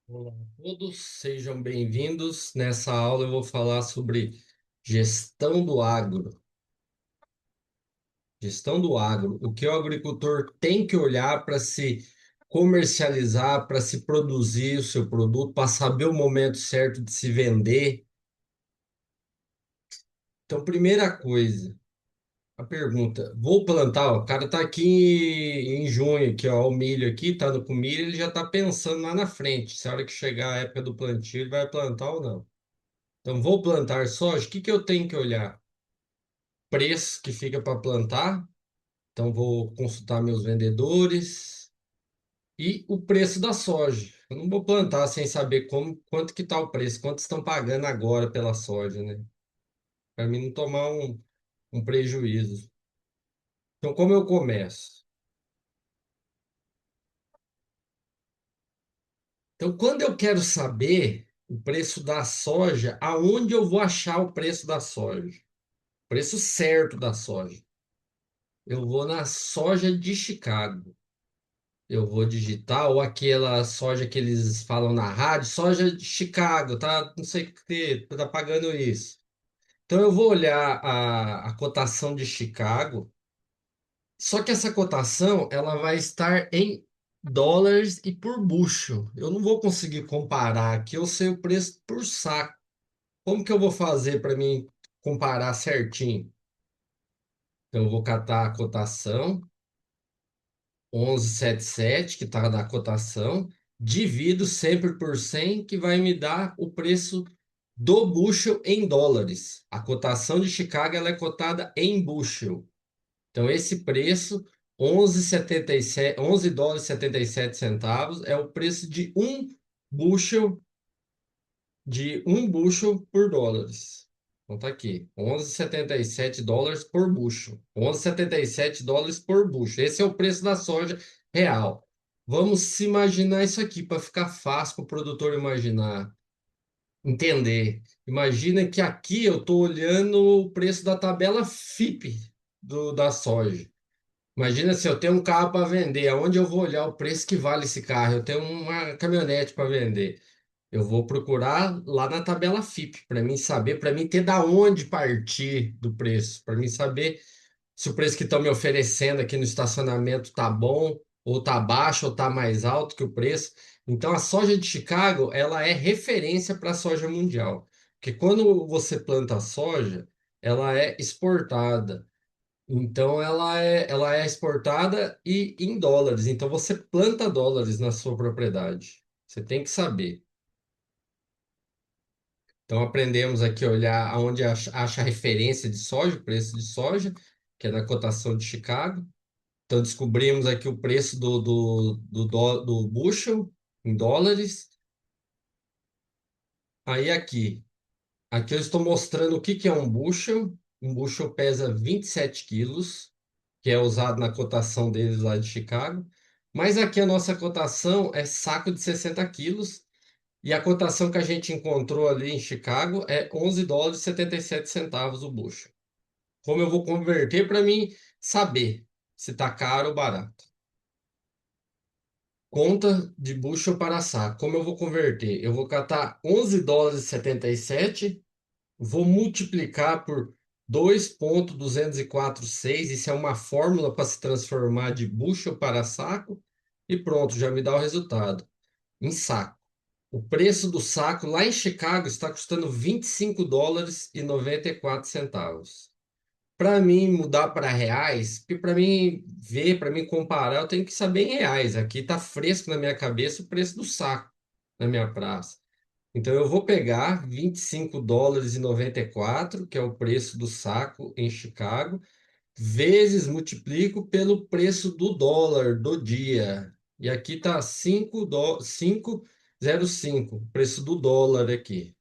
Olá a todos, sejam bem-vindos. Nessa aula eu vou falar sobre gestão do agro. Gestão do agro, o que o agricultor tem que olhar para se comercializar, para se produzir o seu produto, para saber o momento certo de se vender. Então, primeira coisa, a pergunta, vou plantar, ó, o cara tá aqui em junho, aqui, ó, o milho aqui, tá no com milho, ele já tá pensando lá na frente, se a hora que chegar a época do plantio, ele vai plantar ou não. Então, vou plantar soja, o que que eu tenho que olhar? Preço que fica para plantar, então vou consultar meus vendedores e o preço da soja. Eu não vou plantar sem saber quanto que está o preço, quanto estão pagando agora pela soja, né? Para mim não tomar um prejuízo. Então, como eu começo? Então, quando eu quero saber o preço da soja, aonde eu vou achar o preço da soja? O preço certo da soja. Eu vou na soja de Chicago. Eu vou digitar, ou aquela soja que eles falam na rádio, soja de Chicago, tá? Não sei o que, tá pagando isso. Então eu vou olhar a cotação de Chicago, só que essa cotação ela vai estar em dólares e por bushel. Eu não vou conseguir comparar aqui, eu sei o preço por saco. Como que eu vou fazer para mim comparar certinho? Então eu vou catar a cotação 11,77 que está na cotação, divido sempre por 100, que vai me dar o preço do bushel em dólares. A cotação de Chicago ela é cotada em bushel. Então, esse preço, 11,77, 11 dólares e 77 centavos, é o preço bushel, de um bushel por dólares. Então, tá aqui, 11,77 dólares por bushel. 11,77 dólares por bushel. Esse é o preço da soja real. Vamos se imaginar isso aqui para ficar fácil para o produtor imaginar, entender. Imagina que aqui eu estou olhando o preço da tabela FIP da soja. Imagina se eu tenho um carro para vender, aonde eu vou olhar o preço que vale esse carro? Eu tenho uma caminhonete para vender. Eu vou procurar lá na tabela FIP para mim saber, para mim ter da onde partir do preço, para mim saber se o preço que estão me oferecendo aqui no estacionamento tá bom, ou tá baixo, ou tá mais alto que o preço. Então a soja de Chicago, ela é referência para a soja mundial. Porque quando você planta a soja, ela é exportada. Então ela é exportada e em dólares. Então você planta dólares na sua propriedade. Você tem que saber. Então aprendemos aqui a olhar aonde acha a referência de soja, o preço de soja, que é na cotação de Chicago. Então descobrimos aqui o preço do bushel em dólares. Aí aqui eu estou mostrando o que que é um bushel. Um bushel pesa 27 quilos, que é usado na cotação deles lá de Chicago. Mas aqui a nossa cotação é saco de 60 quilos. E a cotação que a gente encontrou ali em Chicago é 11 dólares e 77 centavos o bushel. Como eu vou converter para mim saber se está caro ou barato? Conta de bushel para saco. Como eu vou converter? Eu vou catar 11 dólares e 77, vou multiplicar por 2,246. Isso é uma fórmula para se transformar de bushel para saco. E pronto, já me dá o resultado. Em saco. O preço do saco lá em Chicago está custando 25 dólares e 94 centavos. Para mim mudar para reais, porque para mim ver, para mim comparar, eu tenho que saber em reais. Aqui está fresco na minha cabeça o preço do saco na minha praça. Então eu vou pegar 25 dólares e 94, que é o preço do saco em Chicago, vezes multiplico pelo preço do dólar do dia. E aqui está 5,05, preço do dólar aqui.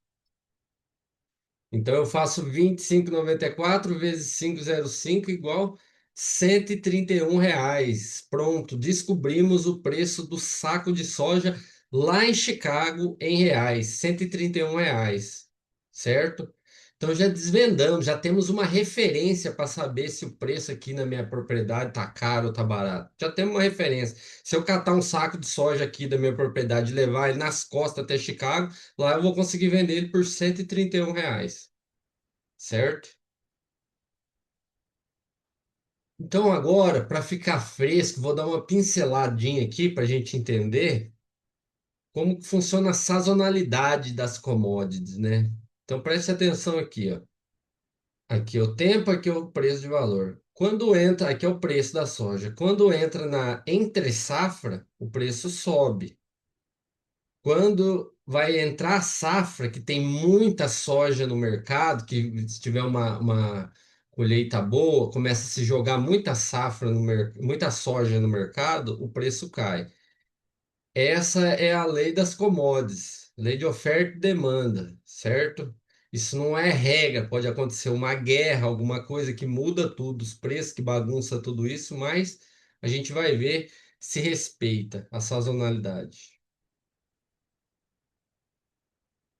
Então eu faço 25,94 vezes 5,05 igual R$ 131. Pronto, descobrimos o preço do saco de soja lá em Chicago em reais, R$ 131, certo? Então já desvendamos, já temos uma referência para saber se o preço aqui na minha propriedade tá caro ou tá barato. Já temos uma referência. Se eu catar um saco de soja aqui da minha propriedade e levar ele nas costas até Chicago, lá eu vou conseguir vender ele por R$ 131, certo? Então agora, para ficar fresco, vou dar uma pinceladinha aqui para a gente entender como que funciona a sazonalidade das commodities, né? Então preste atenção aqui, ó. Aqui é o tempo, aqui é o preço de valor. Quando entra, aqui é o preço da soja. Quando entra na entre safra, o preço sobe. Quando vai entrar a safra, que tem muita soja no mercado, que se tiver uma colheita boa, começa a se jogar muita safra no muita soja no mercado, o preço cai. Essa é a lei das commodities, lei de oferta e demanda, certo? Isso não é regra, pode acontecer uma guerra, alguma coisa que muda tudo, os preços, que bagunça tudo isso, mas a gente vai ver se respeita a sazonalidade.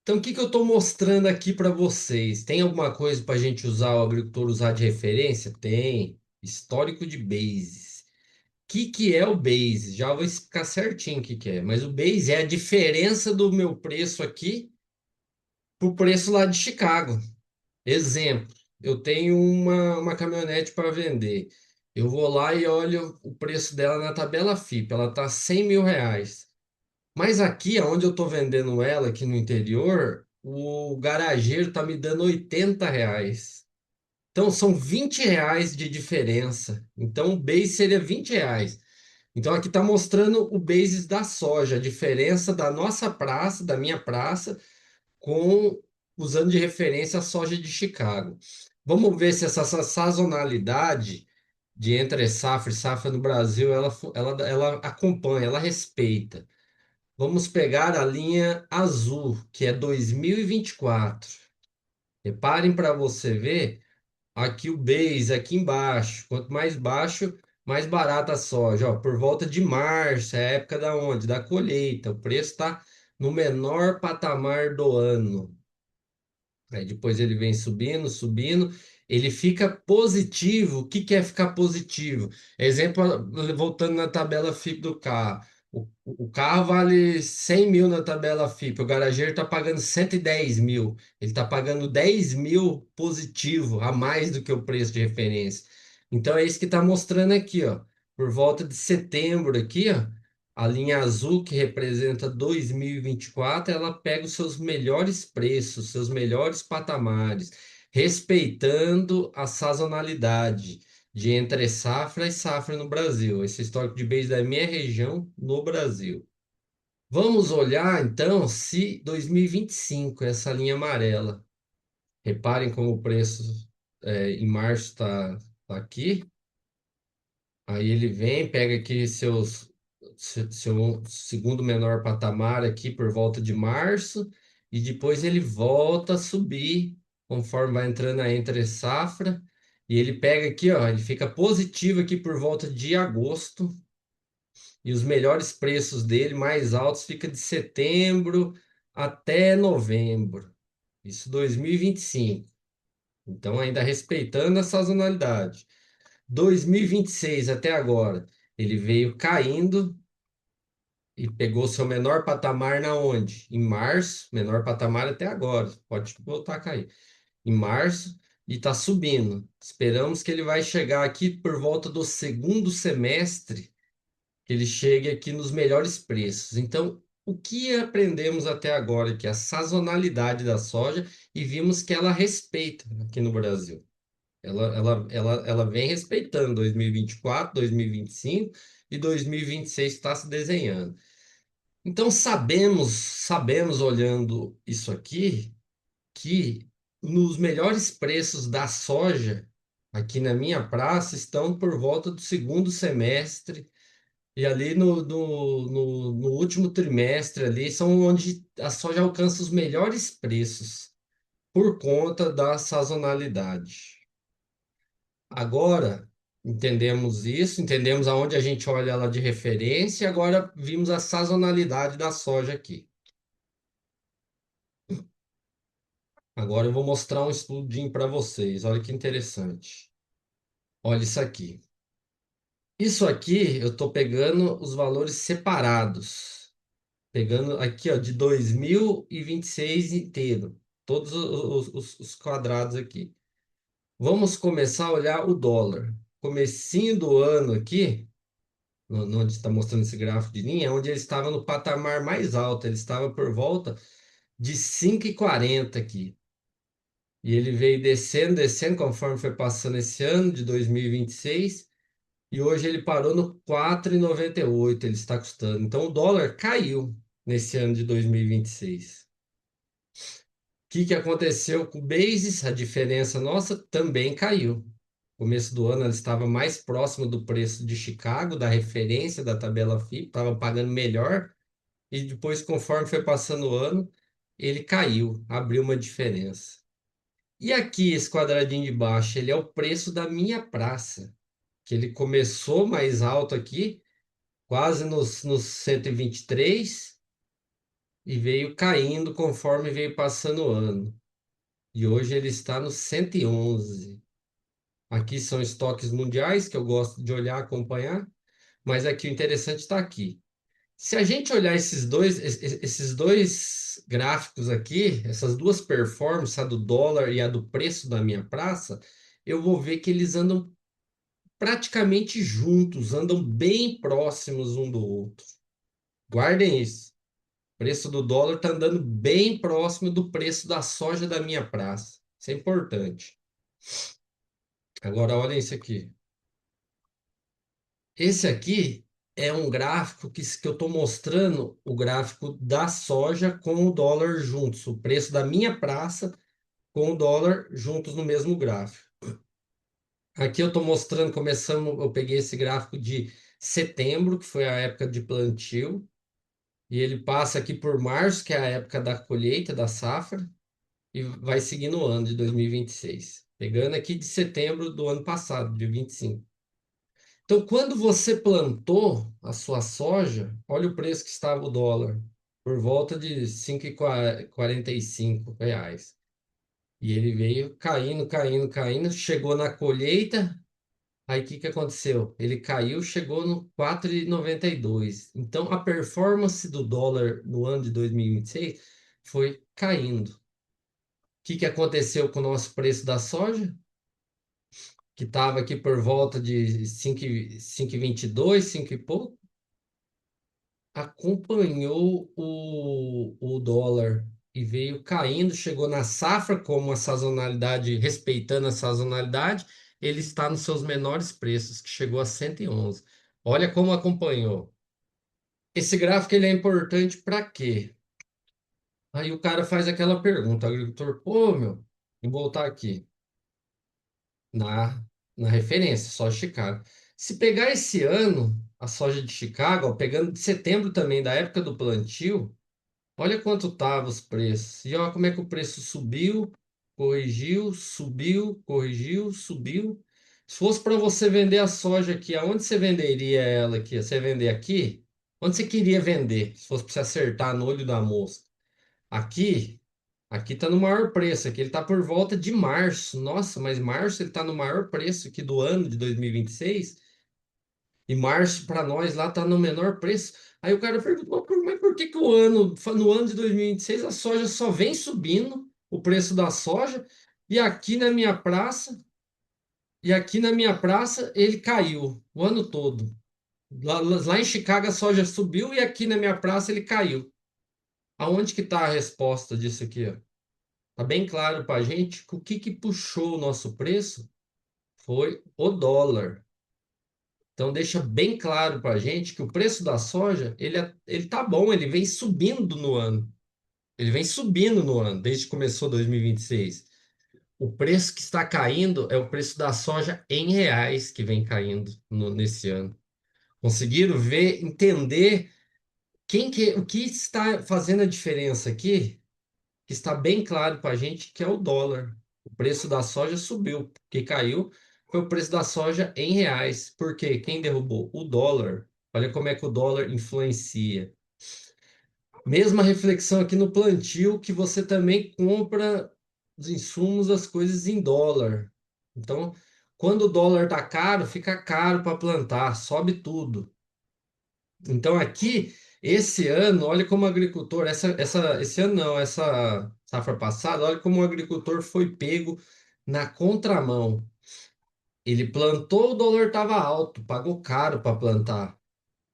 Então, o que que eu estou mostrando aqui para vocês? Tem alguma coisa para a gente usar, o agricultor usar de referência? Tem. Histórico de bases. O que que é o base? Já vou explicar certinho o que que é. Mas o base é a diferença do meu preço aqui pro preço lá de Chicago. Exemplo, eu tenho uma caminhonete para vender. Eu vou lá e olho o preço dela na tabela FIP. Ela tá R$ 100.000. Mas aqui, onde eu estou vendendo ela, aqui no interior, o garageiro tá me dando R$ 80. Então são R$ 20 de diferença. Então o base seria R$ 20. Então aqui está mostrando o basis da soja, a diferença da nossa praça, da minha praça, com usando de referência a soja de Chicago. Vamos ver se essa sazonalidade de entre safra e safra no Brasil, ela acompanha, ela respeita. Vamos pegar a linha azul, que é 2024. Reparem para você ver aqui o base, aqui embaixo. Quanto mais baixo, mais barata a soja. Ó, por volta de março, é a época da onde? Da colheita. O preço está no menor patamar do ano. Aí depois ele vem subindo, subindo, ele fica positivo. O que que é ficar positivo? Exemplo, voltando na tabela FIP do carro. O carro vale 100 mil na tabela FIP, o garageiro está pagando 110 mil. Ele está pagando 10 mil positivo, a mais do que o preço de referência. Então é isso que está mostrando aqui, ó. Por volta de setembro aqui, ó. A linha azul, que representa 2024, ela pega os seus melhores preços, seus melhores patamares, respeitando a sazonalidade de entre safra e safra no Brasil. Esse histórico de base da minha região no Brasil. Vamos olhar então se 2025, essa linha amarela. Reparem como o preço em março está aqui. Aí ele vem, pega aqui seu segundo menor patamar aqui por volta de março, e depois ele volta a subir conforme vai entrando a entre safra. E ele pega aqui, ó, ele fica positivo aqui por volta de agosto, e os melhores preços dele, mais altos, fica de setembro até novembro. Isso 2025. Então, ainda respeitando a sazonalidade. 2026 até agora, ele veio caindo e pegou seu menor patamar na onde? Em março, menor patamar até agora, pode voltar a cair. Em março e está subindo. Esperamos que ele vai chegar aqui por volta do segundo semestre, que ele chegue aqui nos melhores preços. Então, o que aprendemos até agora que é a sazonalidade da soja e vimos que ela respeita aqui no Brasil. Ela vem respeitando 2024, 2025 e 2026 está se desenhando. Então sabemos olhando isso aqui que nos melhores preços da soja aqui na minha praça estão por volta do segundo semestre e ali no último trimestre ali são onde a soja alcança os melhores preços por conta da sazonalidade. Agora entendemos isso, entendemos aonde a gente olha ela de referência, e agora vimos a sazonalidade da soja aqui. Agora eu vou mostrar um estudinho para vocês. Olha que interessante. Olha isso aqui. Isso aqui eu estou pegando os valores separados. Pegando aqui, ó, de 2026 inteiro. Todos os quadrados aqui. Vamos começar a olhar o dólar. Comecinho do ano aqui, onde está mostrando esse gráfico de linha, é onde ele estava no patamar mais alto. Ele estava por volta de 5,40 aqui. E ele veio descendo, descendo, conforme foi passando esse ano de 2026. E hoje ele parou no 4,98. Ele está custando. Então o dólar caiu nesse ano de 2026. O que que aconteceu com o Basis? A diferença nossa também caiu. Começo do ano ela estava mais próximo do preço de Chicago, da referência da tabela FIP, estava pagando melhor. E depois, conforme foi passando o ano, ele caiu, abriu uma diferença. E aqui, esse quadradinho de baixo, ele é o preço da minha praça, que ele começou mais alto aqui, quase nos 123, e veio caindo conforme veio passando o ano. E hoje ele está no 111. Aqui são estoques mundiais, que eu gosto de olhar, acompanhar, mas aqui o interessante está aqui. Se a gente olhar esses dois gráficos aqui, essas duas performances, a do dólar e a do preço da minha praça, eu vou ver que eles andam praticamente juntos, andam bem próximos um do outro. Guardem isso. O preço do dólar está andando bem próximo do preço da soja da minha praça. Isso é importante. Agora, olhem isso aqui. Esse aqui é um gráfico que eu estou mostrando o gráfico da soja com o dólar juntos, o preço da minha praça com o dólar juntos no mesmo gráfico. Aqui eu estou mostrando, começando, eu peguei esse gráfico de setembro, que foi a época de plantio, e ele passa aqui por março, que é a época da colheita, da safra, e vai seguindo o ano de 2026. Pegando aqui de setembro do ano passado, de 25. Então, quando você plantou a sua soja, olha o preço que estava o dólar, por volta de 5,45 reais. E ele veio caindo, caindo, caindo, chegou na colheita, aí o que que aconteceu? Ele caiu, chegou no 4,92. Então, a performance do dólar no ano de 2026 foi caindo. O que que aconteceu com o nosso preço da soja? Que estava aqui por volta de 5,22, 5 e pouco, acompanhou o dólar e veio caindo, chegou na safra, como a sazonalidade, respeitando a sazonalidade, ele está nos seus menores preços, que chegou a 111. Olha como acompanhou. Esse gráfico ele é importante para quê? Aí o cara faz aquela pergunta, o agricultor, pô, meu, vou voltar aqui na, na referência, soja de Chicago. Se pegar esse ano, a soja de Chicago, ó, pegando de setembro também, da época do plantio, olha quanto tava os preços. E olha como é que o preço subiu, corrigiu, subiu, corrigiu, subiu. Se fosse para você vender a soja aqui, aonde você venderia ela aqui? Você vender aqui? Onde você queria vender? Se fosse para você acertar no olho da mosca. Aqui, aqui tá no maior preço. Aqui ele tá por volta de março. Nossa, mas março ele tá no maior preço aqui do ano de 2026. E março para nós lá tá no menor preço. Aí o cara pergunta, mas por que que no ano de 2026 a soja só vem subindo, o preço da soja, e aqui na minha praça, ele caiu o ano todo. Lá em Chicago a soja subiu e aqui na minha praça ele caiu. Aonde que está a resposta disso aqui, ó? Tá bem claro para a gente que o que que puxou o nosso preço foi o dólar. Então deixa bem claro para a gente que o preço da soja ele tá bom, ele vem subindo no ano. Ele vem subindo no ano, desde que começou 2026. O preço que está caindo é o preço da soja em reais que vem caindo nesse ano. Conseguiram ver, entender o que está fazendo a diferença aqui? Que está bem claro para a gente que é o dólar. O preço da soja subiu, o que caiu foi o preço da soja em reais. Por quê? Quem derrubou? O dólar. Olha como é que o dólar influencia. Mesma reflexão aqui no plantio, que você também compra. os insumos, as coisas em dólar. Então, quando o dólar tá caro, fica caro para plantar, sobe tudo. Então, aqui, esse ano, olha como o agricultor, esse ano não, essa safra passada, olha como o agricultor foi pego na contramão. Ele plantou, o dólar estava alto, pagou caro para plantar,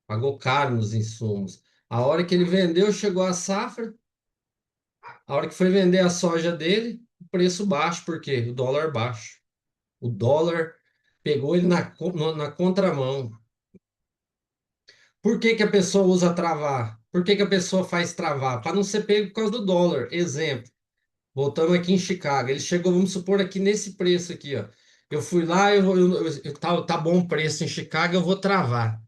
pagou caro nos insumos. A hora que ele vendeu, chegou a safra. A hora que foi vender a soja dele, o preço baixo, porque o dólar baixo. O dólar pegou ele na contramão. Por que que a pessoa usa travar? Por que que a pessoa faz travar? Para não ser pego por causa do dólar. Exemplo, voltando aqui em Chicago, ele chegou, vamos supor, aqui nesse preço aqui, ó. Eu fui lá, tá bom o preço em Chicago, eu vou travar.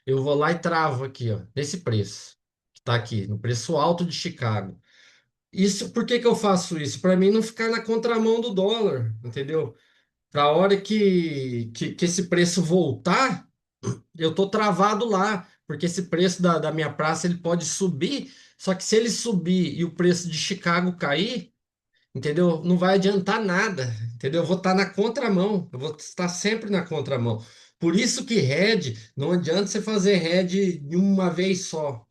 Eu vou lá e travo aqui, ó, nesse preço, que tá aqui, no preço alto de Chicago. Isso, por que que eu faço isso? Para mim não ficar na contramão do dólar, entendeu? Para a hora que esse preço voltar, eu tô travado lá, porque esse preço da minha praça ele pode subir, só que se ele subir e o preço de Chicago cair, entendeu? Não vai adiantar nada, entendeu? Eu vou estar na contramão, eu vou estar sempre na contramão. Por isso que hedge, não adianta você fazer hedge de uma vez só.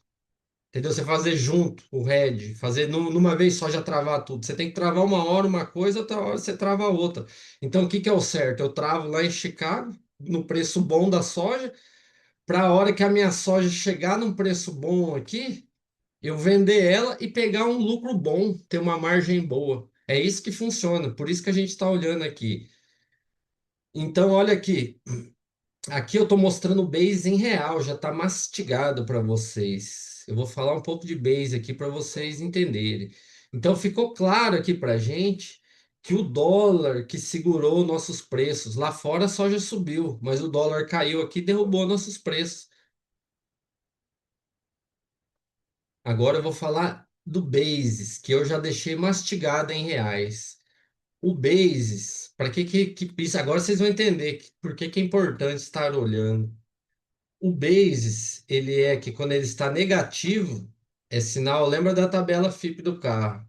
Entendeu? Você fazer junto o head, fazer numa vez só já travar tudo. Você tem que travar uma hora uma coisa, outra hora você trava outra. Então, o que que é o certo? Eu travo lá em Chicago, no preço bom da soja, para a hora que a minha soja chegar num preço bom aqui, eu vender ela e pegar um lucro bom, ter uma margem boa. É isso que funciona, por isso que a gente está olhando aqui. Então, olha aqui. Aqui eu estou mostrando o base em real, já está mastigado para vocês. Eu vou falar um pouco de base aqui para vocês entenderem. Então ficou claro aqui para a gente que o dólar que segurou nossos preços. Lá fora a soja subiu, mas o dólar caiu aqui e derrubou nossos preços. Agora eu vou falar do basis, que eu já deixei mastigado em reais. O basis, para que isso? Agora vocês vão entender por que que é importante estar olhando. O basis, ele é que quando ele está negativo, é sinal, lembra da tabela FIP do carro.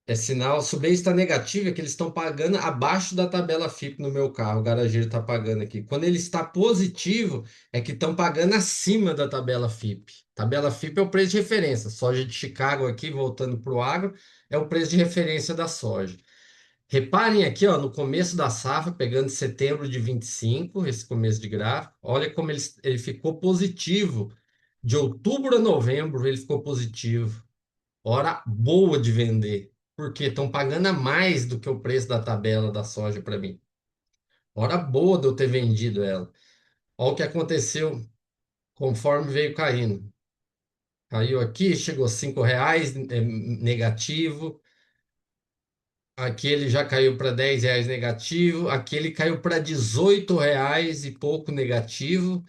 É sinal, se o basis está negativo, é que eles estão pagando abaixo da tabela FIP no meu carro, o garageiro está pagando aqui. Quando ele está positivo, é que estão pagando acima da tabela FIP. Tabela FIP é o preço de referência. Soja de Chicago aqui, voltando para o agro, é o preço de referência da soja. Reparem aqui, ó, no começo da safra, pegando setembro de 25, esse começo de gráfico, olha como ele ficou positivo. De outubro a novembro, ele ficou positivo. Hora boa de vender. Porque estão pagando a mais do que o preço da tabela da soja para mim. Hora boa de eu ter vendido ela. Olha o que aconteceu conforme veio caindo. Caiu aqui, chegou a R$ 5, negativo. Aqui ele já caiu para R$ 10 negativo. Aqui ele caiu para R$ 18 e pouco negativo.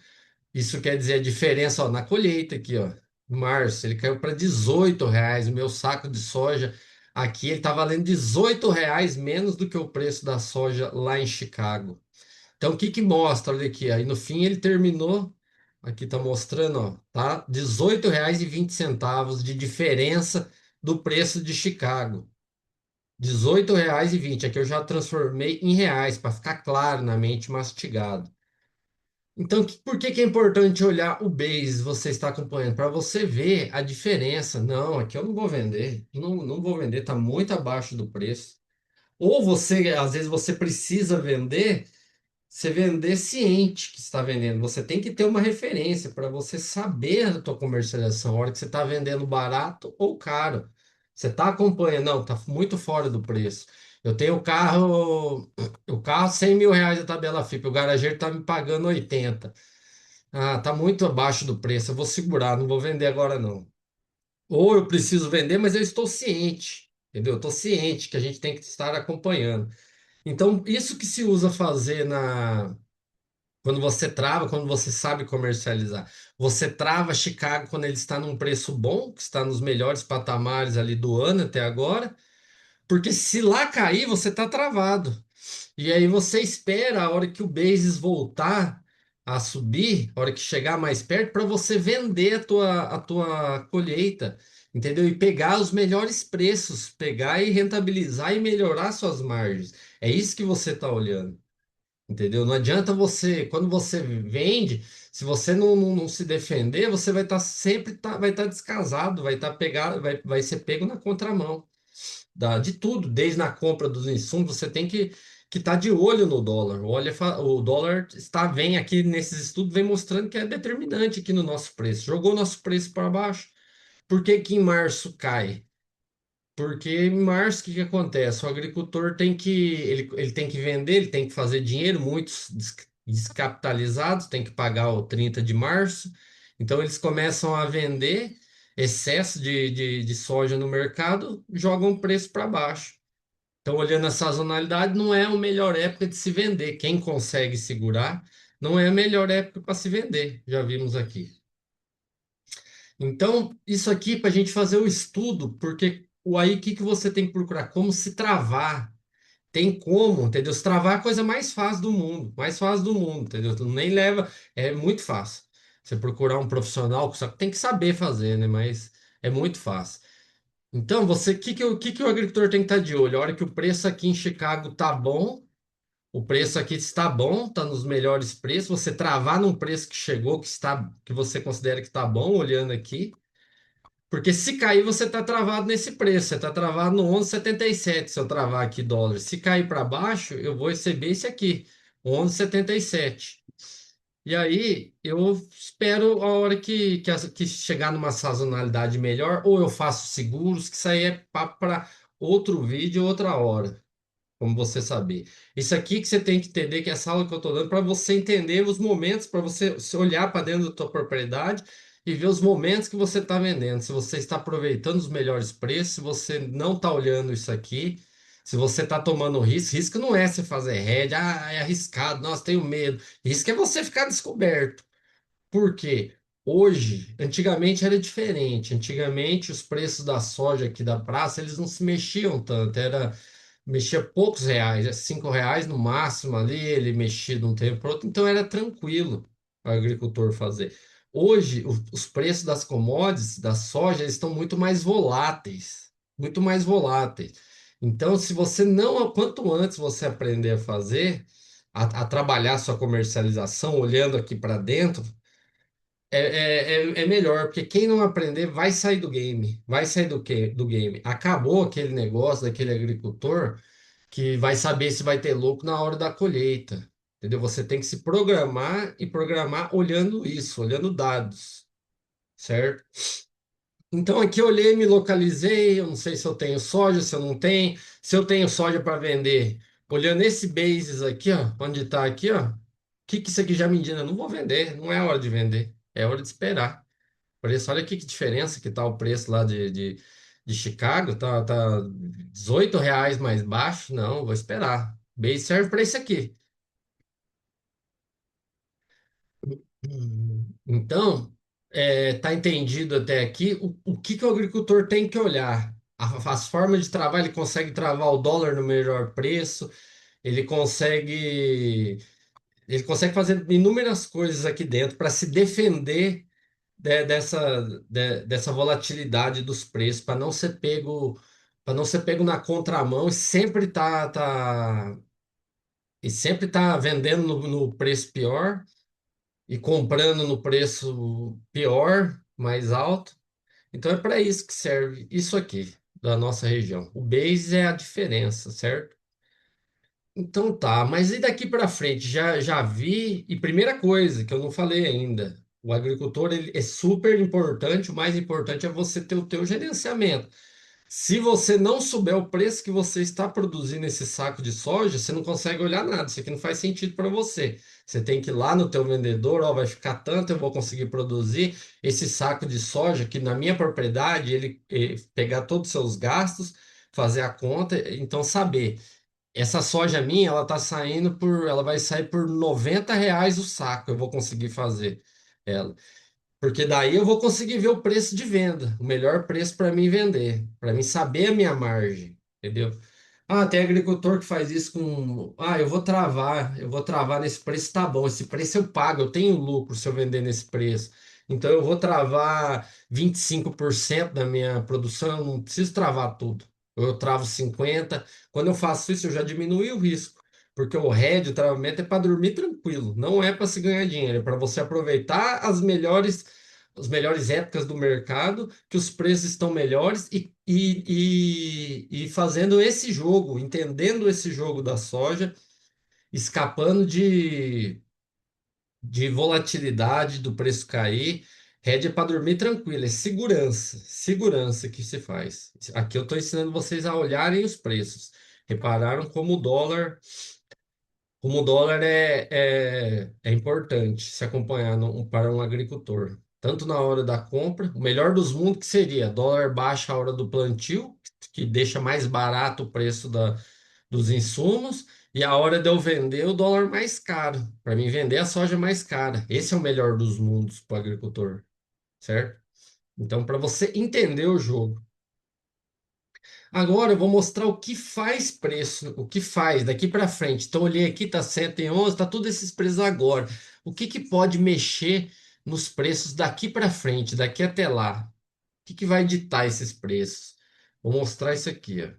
Isso quer dizer a diferença, ó, na colheita aqui, ó. Em março, ele caiu para R$ 18. O meu saco de soja aqui ele está valendo R$ 18 menos do que o preço da soja lá em Chicago. Então, o que que mostra? Olha aqui, aí no fim ele terminou. Aqui está mostrando, ó, tá? R$ 18,20 de diferença do preço de Chicago. R$ 18,20. Aqui eu já transformei em reais, para ficar claro na mente, mastigado. Então, por que que é importante olhar o base você está acompanhando? Para você ver a diferença. Não, aqui eu não vou vender. Não vou vender, está muito abaixo do preço. Ou você, às vezes, você precisa vender. Você vender ciente que está vendendo. Você tem que ter uma referência para você saber a tua comercialização, a hora que você está vendendo barato ou caro. Você está acompanhando, não, está muito fora do preço. Eu tenho o carro R$ 100.000 da tabela FIP, o garageiro está me pagando 80. Ah, tá muito abaixo do preço, eu vou segurar, não vou vender agora não. Ou eu preciso vender, mas eu estou ciente, entendeu? Eu estou ciente que a gente tem que estar acompanhando. Então, isso que se usa fazer quando você trava, quando você sabe comercializar. Você trava Chicago quando ele está num preço bom, que está nos melhores patamares ali do ano até agora, porque se lá cair, você está travado. E aí você espera a hora que o basis voltar. a subir, a hora que chegar mais perto, para você vender a tua colheita, entendeu? E pegar os melhores preços, pegar e rentabilizar e melhorar suas margens. É isso que você está olhando. Entendeu? Não adianta você, quando você vende, se você não se defender, você vai estar sempre vai estar descasado, vai estar pegado, vai ser pego na contramão de tudo, desde a compra dos insumos, você tem que estar de olho no dólar. O dólar vem aqui nesses estudos, vem mostrando que é determinante aqui no nosso preço. Jogou nosso preço para baixo. Por que que em março cai? Porque em março, o que que acontece? O agricultor ele tem que vender, ele tem que fazer dinheiro, muitos descapitalizados, tem que pagar o 30 de março. Então, eles começam a vender excesso de soja no mercado, jogam o preço para baixo. Então, olhando a sazonalidade, não é a melhor época de se vender. Quem consegue segurar, não é a melhor época para se vender, já vimos aqui. Então, isso aqui para a gente fazer o estudo, porque o que você tem que procurar? Como se travar. Tem como, entendeu? Se travar é a coisa mais fácil do mundo, mais fácil do mundo, entendeu? Tu nem leva, é muito fácil. Você procurar um profissional, só que tem que saber fazer, né? Mas é muito fácil. Então, o que que o agricultor tem que estar de olho? A hora que o preço aqui em Chicago tá bom, o preço aqui está bom, está nos melhores preços, você travar num preço que chegou, que você considera que está bom, olhando aqui. Porque se cair, você está travado nesse preço. Você está travado no 11,77 se eu travar aqui dólares. Se cair para baixo, eu vou receber esse aqui, 11,77. E aí, eu espero a hora que chegar numa sazonalidade melhor, ou eu faço seguros, que isso aí é papo para outro vídeo, outra hora, como você saber. Isso aqui que você tem que entender, que é essa aula que eu estou dando, para você entender os momentos, para você se olhar para dentro da tua propriedade e ver os momentos que você está vendendo. Se você está aproveitando os melhores preços, se você não está olhando isso aqui, se você está tomando risco, risco não é você fazer hedge, é arriscado, nossa, tenho medo. Risco é você ficar descoberto. Por quê? Hoje, antigamente era diferente. Antigamente, os preços da soja aqui da praça, eles não se mexiam tanto. Mexia poucos reais, R$ 5 no máximo ali, ele mexia de um tempo para outro, então era tranquilo o agricultor fazer. Hoje, os preços das commodities, da soja, eles estão muito mais voláteis, muito mais voláteis. Então, se você não, quanto antes você aprender a fazer, a trabalhar sua comercialização, olhando aqui para dentro, é melhor, porque quem não aprender vai sair do game, vai sair do game. Acabou aquele negócio daquele agricultor que vai saber se vai ter lucro na hora da colheita. Entendeu? Você tem que se programar e programar olhando isso, olhando dados, certo? Então aqui eu olhei, me localizei, eu não sei se eu tenho soja, se eu não tenho, se eu tenho soja para vender. Olhando esse basis aqui, ó, onde está aqui, ó, o que que isso aqui já me indica? Eu não vou vender, não é hora de vender, é hora de esperar. Preço, olha aqui que diferença que tá o preço lá de Chicago, tá R$ 18 mais baixo. Não, vou esperar. Base serve para isso aqui. Então, tá entendido até aqui o que que o agricultor tem que olhar. As formas de travar, ele consegue travar o dólar no melhor preço, ele consegue, ele consegue fazer inúmeras coisas aqui dentro para se defender dessa volatilidade dos preços, para não ser pego na contramão e sempre tá vendendo no preço pior e comprando no preço pior, mais alto. Então é para isso que serve isso aqui da nossa região. O base é a diferença, certo? Então tá, mas e daqui para frente? Já vi, e primeira coisa que eu não falei ainda, o agricultor ele é super importante, o mais importante é você ter o teu gerenciamento. Se você não souber o preço que você está produzindo esse saco de soja, você não consegue olhar nada, isso aqui não faz sentido para você. Você tem que ir lá no teu vendedor, ó, vai ficar tanto, eu vou conseguir produzir esse saco de soja que na minha propriedade, ele pegar todos os seus gastos, fazer a conta, então saber. Essa soja minha, ela vai sair por R$ 90 o saco. Eu vou conseguir fazer ela, porque daí eu vou conseguir ver o preço de venda, o melhor preço para mim vender, para mim saber a minha margem, entendeu? Ah, tem agricultor que faz isso com. Ah, eu vou travar nesse preço, tá bom. Esse preço eu pago, eu tenho lucro se eu vender nesse preço. Então eu vou travar 25% da minha produção, eu não preciso travar tudo. Eu travo 50%. Quando eu faço isso, eu já diminui o risco. Porque o hedge, o travamento, é para dormir tranquilo, não é para se ganhar dinheiro, é para você aproveitar as melhores épocas do mercado, que os preços estão melhores e fazendo esse jogo, entendendo esse jogo da soja, escapando de volatilidade do preço cair. Hedge é para dormir tranquilo, é segurança, segurança que se faz. Aqui eu estou ensinando vocês a olharem os preços. Repararam como o dólar é importante se acompanhar para um agricultor. Tanto na hora da compra, o melhor dos mundos que seria dólar baixa a hora do plantio, que deixa mais barato o preço dos insumos, e a hora de eu vender o dólar mais caro, para mim vender a soja mais cara. Esse é o melhor dos mundos para o agricultor, certo? Então, para você entender o jogo. Agora eu vou mostrar o que faz preço, o que faz daqui para frente. Então, olhei aqui, tá 111, tá todos esses preços agora. O que que pode mexer nos preços daqui para frente, daqui até lá? O que que vai ditar esses preços? Vou mostrar isso aqui, ó.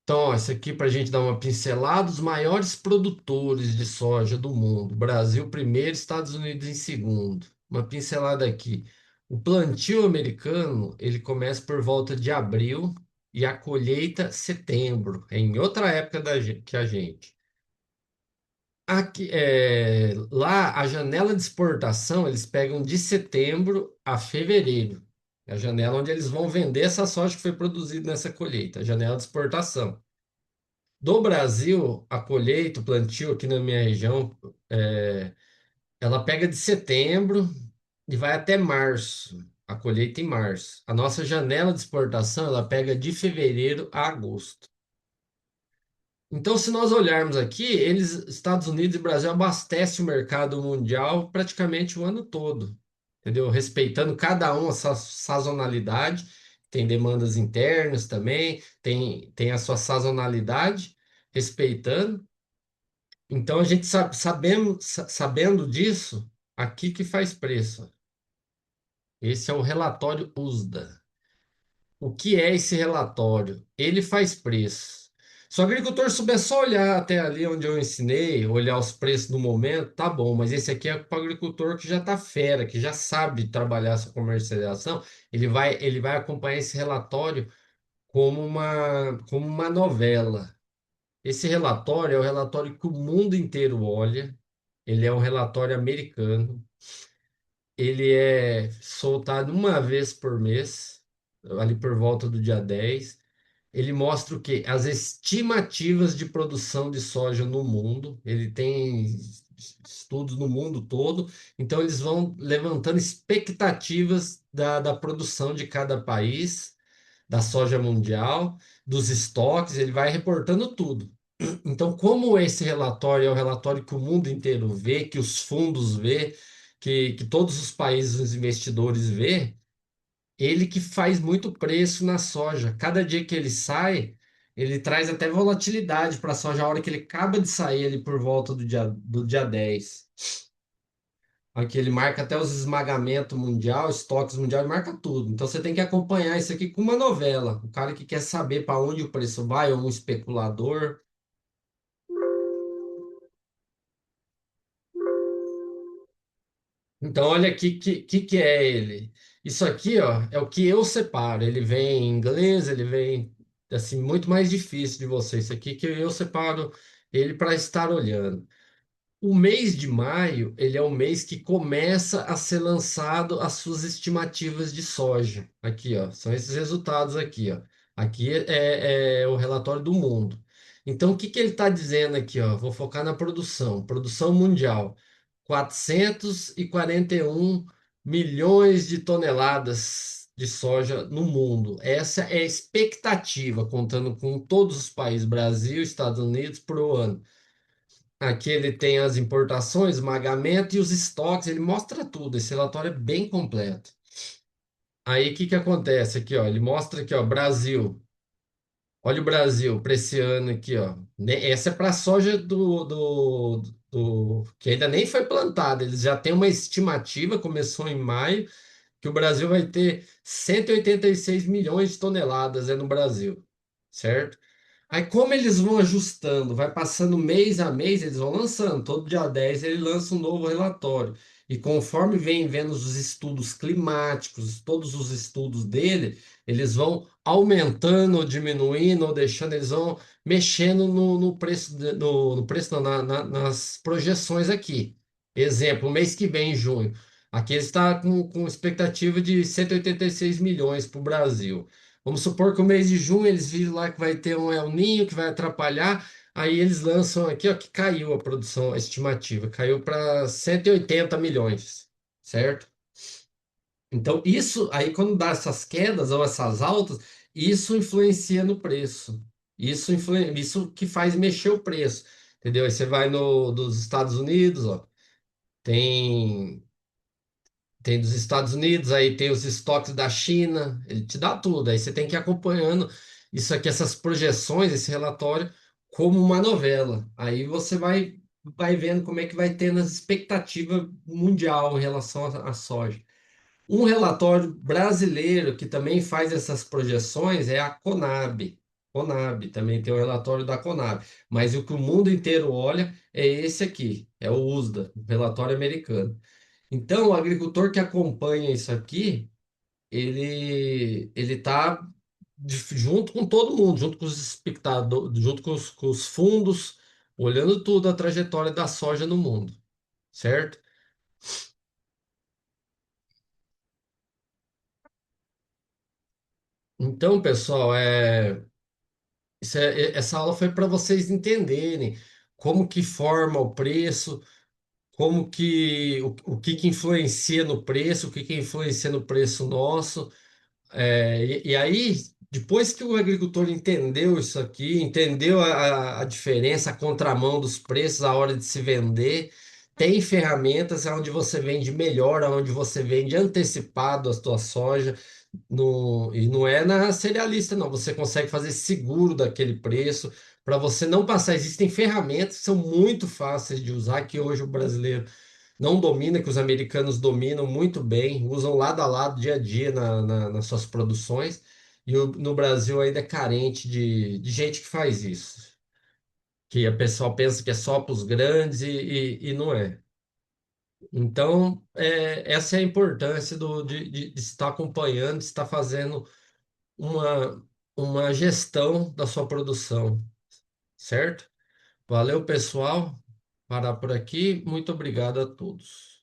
Então, ó, isso aqui para a gente dar uma pincelada, os maiores produtores de soja do mundo. Brasil primeiro, Estados Unidos em segundo. Uma pincelada aqui. O plantio americano, ele começa por volta de abril e a colheita setembro, é em outra época que a gente. Aqui, lá, a janela de exportação, eles pegam de setembro a fevereiro. É a janela onde eles vão vender essa soja que foi produzida nessa colheita, a janela de exportação. Do Brasil, a colheita, o plantio aqui na minha região, ela pega de setembro e vai até março. A colheita em março. A nossa janela de exportação, ela pega de fevereiro a agosto. Então, se nós olharmos aqui, Estados Unidos e Brasil abastecem o mercado mundial praticamente o ano todo, entendeu? Respeitando cada um a sua sazonalidade. Tem demandas internas também, tem a sua sazonalidade, respeitando. Então a gente sabendo disso, aqui que faz preço. Esse é o relatório USDA. O que é esse relatório? Ele faz preço. Se o agricultor souber só olhar até ali onde eu ensinei, olhar os preços do momento, tá bom, mas esse aqui é para o agricultor que já tá fera, que já sabe trabalhar essa comercialização, ele vai acompanhar esse relatório como uma novela. Esse relatório é o relatório que o mundo inteiro olha. Ele é um relatório americano. Ele é soltado uma vez por mês, ali por volta do dia 10. Ele mostra o quê? As estimativas de produção de soja no mundo. Ele tem estudos no mundo todo. Então, eles vão levantando expectativas da produção de cada país, da soja mundial, dos estoques. Ele vai reportando tudo. Então, como esse relatório é o relatório que o mundo inteiro vê, que os fundos vê, que todos os países, os investidores vê, ele que faz muito preço na soja. Cada dia que ele sai, ele traz até volatilidade para a soja, a hora que ele acaba de sair ali por volta do dia 10. Aqui ele marca até os esmagamentos mundial, estoques mundial, ele marca tudo. Então você tem que acompanhar isso aqui com uma novela. O cara que quer saber para onde o preço vai, ou um especulador. Então, olha aqui que é ele. Isso aqui, ó, é o que eu separo. Ele vem em inglês, ele vem assim muito mais difícil de você. Isso aqui que eu separo ele para estar olhando. O mês de maio, ele é o mês que começa a ser lançado as suas estimativas de soja. Aqui, ó, são esses resultados aqui, ó. Aqui é o relatório do mundo. Então, o que que ele está dizendo aqui, ó? Vou focar na produção. Produção mundial, 441 milhões de toneladas de soja no mundo. Essa é a expectativa, contando com todos os países, Brasil, Estados Unidos, por ano. Aqui ele tem as importações, esmagamento e os estoques, ele mostra tudo. Esse relatório é bem completo. Aí o que que acontece aqui, ó? Ele mostra aqui, ó, Brasil. Olha o Brasil para esse ano aqui, ó. Essa é para a soja que ainda nem foi plantada. Eles já têm uma estimativa, começou em maio, que o Brasil vai ter 186 milhões de toneladas no Brasil, certo? Aí como eles vão ajustando, vai passando mês a mês, eles vão lançando. Todo dia 10 ele lança um novo relatório. E conforme vem vendo os estudos climáticos, todos os estudos dele, eles vão aumentando ou diminuindo ou deixando, eles vão mexendo no preço, no preço não, nas projeções aqui. Exemplo, mês que vem, em junho. Aqui ele está com expectativa de 186 milhões para o Brasil. Vamos supor que o mês de junho eles viram lá que vai ter um El Ninho que vai atrapalhar. Aí eles lançam aqui, ó, que caiu a produção a estimativa, caiu para 180 milhões, certo? Então, isso aí, quando dá essas quedas ou essas altas, isso influencia no preço. Isso que faz mexer o preço, entendeu? Aí você vai no dos Estados Unidos, ó, tem. Tem dos Estados Unidos, aí tem os estoques da China, ele te dá tudo. Aí você tem que ir acompanhando isso aqui, essas projeções, esse relatório, como uma novela. Aí você vai vendo como é que vai tendo as expectativas mundial em relação à soja. Um relatório brasileiro que também faz essas projeções é a Conab. Conab, também tem o relatório da Conab. Mas o que o mundo inteiro olha é esse aqui, é o USDA, o relatório americano. Então, o agricultor que acompanha isso aqui, ele está junto com todo mundo, junto com os espectadores, junto com os fundos, olhando tudo a trajetória da soja no mundo, certo? Então, pessoal, essa aula foi para vocês entenderem como que forma o preço, o que que influencia no preço, o que que influencia no preço nosso. E aí, depois que o agricultor entendeu isso aqui, entendeu a diferença, a contramão dos preços, a hora de se vender, tem ferramentas onde você vende melhor, onde você vende antecipado a sua soja, e não é na cerealista, não. Você consegue fazer seguro daquele preço para você não passar. Existem ferramentas que são muito fáceis de usar, que hoje o brasileiro não domina, que os americanos dominam muito bem, usam lado a lado, dia a dia nas suas produções, e no Brasil ainda é carente de gente que faz isso. Que a pessoa pensa que é só para os grandes e não é. Então, essa é a importância de estar acompanhando, de estar fazendo uma, uma gestão da sua produção, certo? Valeu, pessoal. Parar por aqui. Muito obrigado a todos.